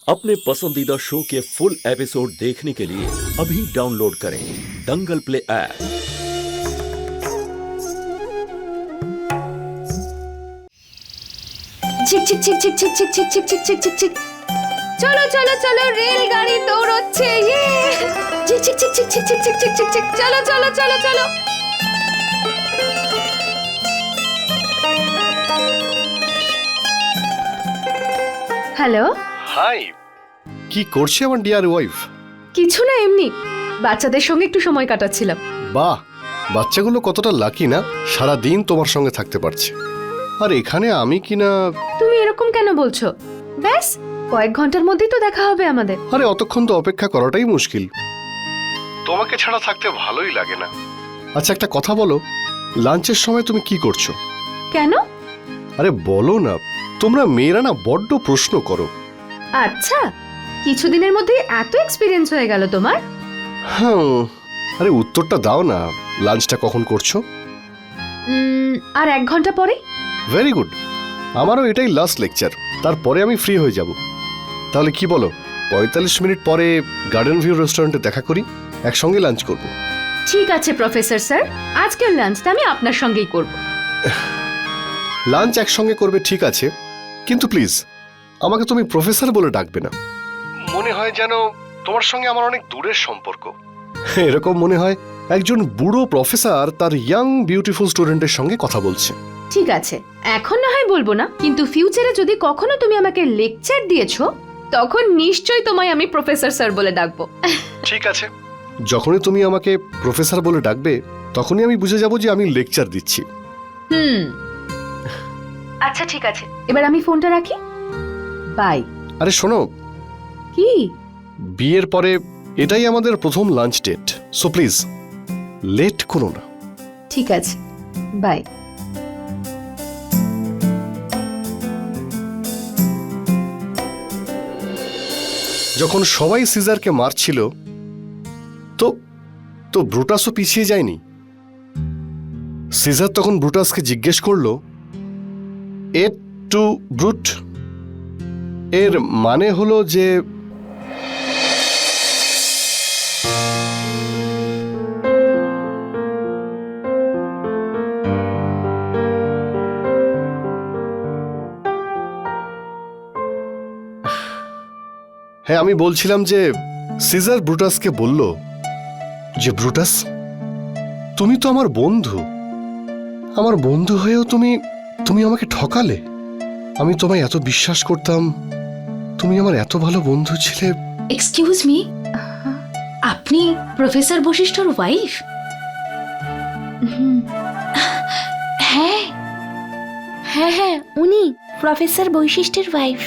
अपने पसंदीदा शो के फुल एपिसोड देखने के लिए अभी डाउनलोड करें दंगल प्ले ऐप। चिक चिक चिक चिक चिक चिक चिक चिक चिक चिक चिक चिक चलो चलो चलो रेलगाड़ी दौड़চ্ছে ये चिक चिक चिक चिक चिक चिक चिक चिक चिक चलो चलो चलो चलो হ্যালো হাই, কি করছে আমার ডিয়ার ওয়াইফ? কিছু না, এমনি বাচ্চাদের সঙ্গে একটু সময় কাটাচ্ছিলাম। বাহ, বাচ্চাগুলো কতটা লাকি না, সারা দিন তোমার সঙ্গে থাকতে পারছে। আর এখানে আমি কিনা। তুমি এরকম কেন বলছো? ব্যাস কয়েক ঘন্টার মধ্যেই তো দেখা হবে আমাদের। আরে অতক্ষণ তো অপেক্ষা করাটাই মুশকিল। তোমাকে ছাড়া থাকতে ভালোই লাগে না। আচ্ছা একটা কথা বলো, লাঞ্চের সময় তুমি কি করছো? কেন? আরে বলো না, তোমরা মেয়েরা না বড্ড প্রশ্ন করো। আচ্ছা, কিছুদিনের মধ্যে এত এক্সপিরিয়েন্স হয়ে গেল তোমার? হ্যাঁ, আরে উত্তরটা দাও না, লাঞ্চটা কখন করছো? আর 1 ঘন্টা পরে। ভেরি গুড, আমারও এটাই লাস্ট লেকচার, তারপরে আমি ফ্রি হয়ে যাব। তাহলে কি বলো, 45 মিনিট পরে গার্ডেন ভিউ রেস্টুরেন্টে দেখা করি, একসঙ্গে লাঞ্চ করব। ঠিক আছে প্রফেসর স্যার, আজকের লাঞ্চটা আমি আপনার সঙ্গেই করব। লাঞ্চ একসঙ্গে করবে ঠিক আছে, কিন্তু প্লিজ আমাকে তুমি প্রফেসর বলে ডাকবে না। মনে হয় যেন তোমার সঙ্গে আমার অনেক দূরের সম্পর্ক। এরকম মনে হয় একজন বুড়ো প্রফেসর তার ইয়াং বিউটিফুল স্টুডেন্টের সঙ্গে কথা বলছে। ঠিক আছে, এখন না হয় বলবো না, কিন্তু ফিউচারে যদি কখনো তুমি আমাকে লেকচার দিয়েছো তখন নিশ্চয়ই তোমায় আমি প্রফেসর স্যার বলে ডাকবো। ঠিক আছে, যখনই তুমি আমাকে প্রফেসর বলে ডাকবে তখনই আমি বুঝে যাব যে আমি লেকচার দিচ্ছি। আচ্ছা ঠিক আছে, এবার আমি ফোনটা রাখি, বাই। আরে শোনো, কি? বিয়ের পরে এটাই আমাদের প্রথম lunch date, so please late করো না। ঠিক আছে, বাই। যখন সবাই সিজারকে মারছিল তো তো ব্রুটাসও পিছিয়ে যায়নি। সিজার তখন ব্রুটাসকে জিজ্ঞেস করলো, এ টু ব্রুট, এর মানে হলো যে হ্যাঁ, আমি বলছিলাম যে সিজার ব্রুটাসকে বলল যে ব্রুটাস, তুমি তো আমার বন্ধু, আমার বন্ধু হয়েও তুমি আমাকে ঠকালে। আমি তোমায় এত বিশ্বাস করতাম, তুমি আমার এত ভালো বন্ধু ছিলে। এক্সকিউজ মি, আপনি প্রফেসর বশিষ্ঠর ওয়াইফ? হ্যাঁ হ্যাঁ হ্যাঁ, উনি প্রফেসর বৈশিষ্ট্যের ওয়াইফ।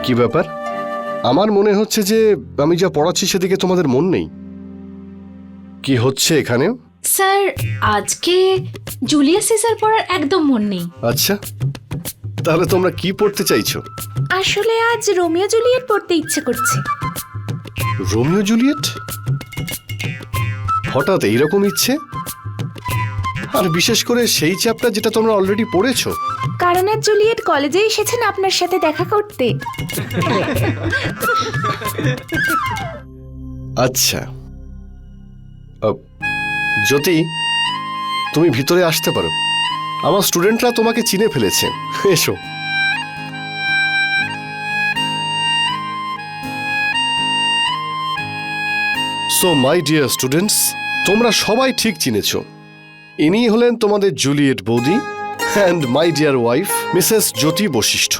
কি ব্যাপার? আমার মনে হচ্ছে যে আমি যা পড়াচ্ছি সেদিকে তোমাদের মন নেই। কি হচ্ছে এখানে? স্যার, আজকে জুলিয়াস সিজার পড়ার একদম মন নেই। আচ্ছা, তাহলে তোমরা কি পড়তে চাইছো? আসলে আজ রোমিও জুলিয়েট পড়তে ইচ্ছে করছে। Romeo Juliet? হঠাৎ এইরকম ইচ্ছে? আর বিশেষ করে সেই চ্যাপ্টার যেটা তোমরা অলরেডি পড়েছো। কারণ আজ জুলিয়েট কলেজে এসেছেন আপনার সাথে দেখা করতে। আচ্ছা, জ্যোতি, তুমি ভিতরে আসতে পারো, আমার স্টুডেন্টরা তোমাকে চিনে ফেলেছে, এসো। সো মাই ডিয়ার স্টুডেন্টস, তোমরা সবাই ঠিক চিনেছ, ইনি হলেন তোমাদের জুলিয়েট বৌদি and my dear wife Mrs Jyoti Vashishtha.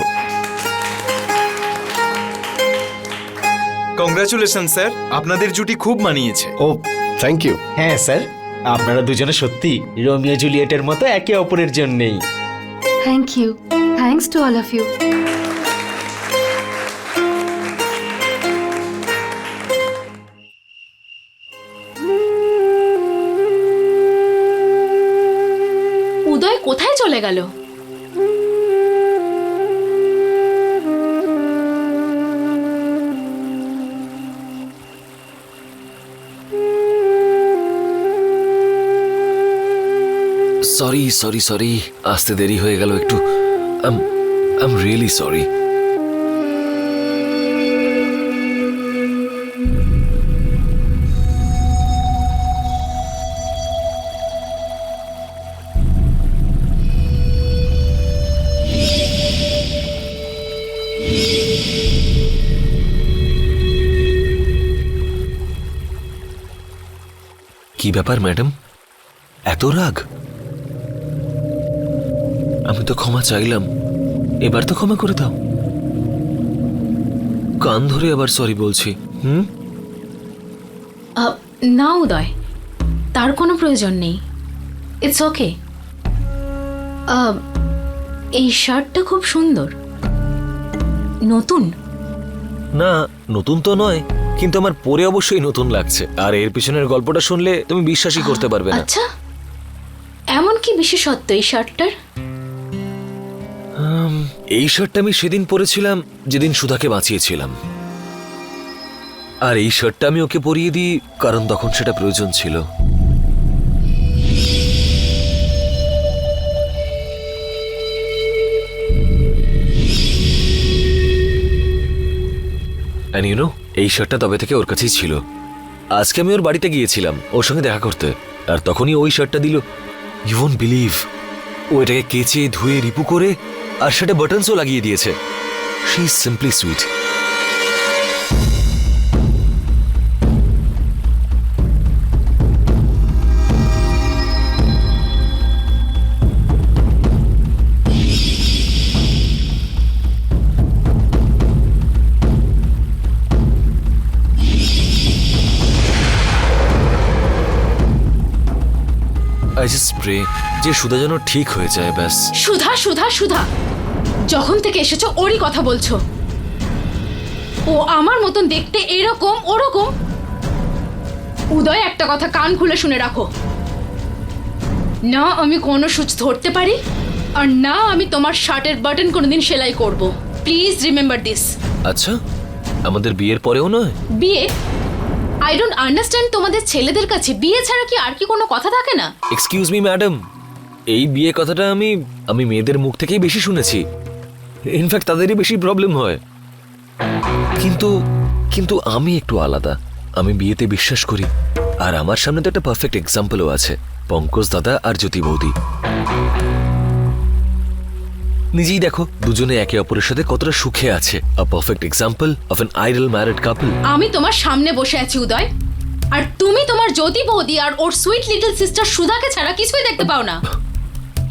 Congratulation sir, আপনাদের জুটি খুব মানিয়েছে। Oh thank you. হ্যাঁ স্যার, আপনারা দুজনে সত্যি রোমিও জুলিয়েটের মতো একে অপরের জন্যেই। Thank you, thanks to all of you. Uday কোথায় চলে গেল? সরি সরি সরি, আসতে দেরি হয়ে গেল একটু। I am really sorry. কি ব্যাপার ম্যাডাম, এত রাগ? আমি তো ক্ষমা চাইলাম, এবার তো ক্ষমা করে দাও। কান ধরে আবার সরি বলছি। না উদয়, তার কোনো প্রয়োজন নেই। It's okay. এই শার্টটা খুব সুন্দর। নতুন? না, নতুন তো নয়, কিন্তু আমার পরে অবশ্যই নতুন লাগছে। আর এর পিছনের গল্পটা শুনলে তুমি বিশ্বাসই করতে পারবে না। আচ্ছা, এমন কি বিশেষত্ব এই শার্টটার? এই শার্টটা আমি সেদিন পরেছিলাম যেদিন সুধাকে বাঁচিয়েছিলাম। আর এই শার্টটা আমি ওকে পরিয়ে দিই কারণ তখন সেটা প্রয়োজন ছিল। And you know, এই শার্টটা তবে থেকে ওর কাছেই ছিল। আজকে আমি ওর বাড়িতে গিয়েছিলাম ওর সঙ্গে দেখা করতে, আর তখনই ওই শার্টটা দিল। ইউ ওয়ন্ট বিলিভ, ও এটাকে কেচে ধুয়ে রিপু করে আর সেটা বাটনসও লাগিয়ে দিয়েছে। She is simply sweet. I just pray যে সুধা যেন ঠিক হয়ে যায় ব্যাস। সুধা সুধা সুধা, যখন থেকে এসেছো ওরই কথা বলছো। ও আমার মতন দেখতে এরকম ওরকম। উদয়, একটা কথা কান খুলে শুনে রাখো, না আমি কোনো সুচ ধরতে পারি, আর না আমি তোমার শার্টের বাটন কোনোদিন সেলাই করব। Please remember this. আচ্ছা, আমাদের বিয়ের পরেও নয়? বিয়ে? আই ডোন্ট আন্ডারস্ট্যান্ড, তোমাদের ছেলেদের কাছে বিয়ে ছাড়া কি আর কি কোনো কথা থাকে না? এক্সকিউজ মি ম্যাডাম, এই বিয়ে কথাটা আমি মেয়েদের মুখ থেকেই বেশি শুনেছি। ইনফ্যাক্ট তাদেরই বেশি প্রবলেম হয়। কিন্তু আমি একটু আলাদা। আমি বিয়েতে বিশ্বাস করি, আর আমার সামনে তো একটা পারফেক্ট এক্সাম্পলও আছে, পঙ্কজ দাদা আর জ্যোতি বৌদি। নিজেই দেখো দুজনে একে অপরের সাথে কতটা সুখে আছে। আ perfect example of an idol married couple. আমি তোমার সামনে বসে আছি উদয়, আর তুমি তোমার জ্যোতি বৌদি আর ওর সুইট লিটল সিস্টার সুধাকে ছাড়া কিছুই দেখতে পাও না।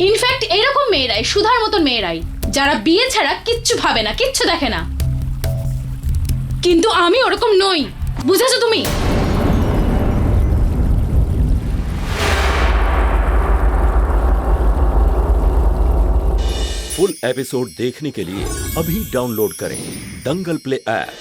ইনফ্যাক্ট এরকম মেয়েরাই, সুধার মতন মেয়েরাই, যারা বিয়ে ছাড়া কিচ্ছু ভাবে না, কিচ্ছু দেখে না। কিন্তু আমি ওরকম নই, বুঝেছো তুমি? फुल एपिसोड देखने के लिए अभी डाउनलोड करें दंगल प्ले ऐप।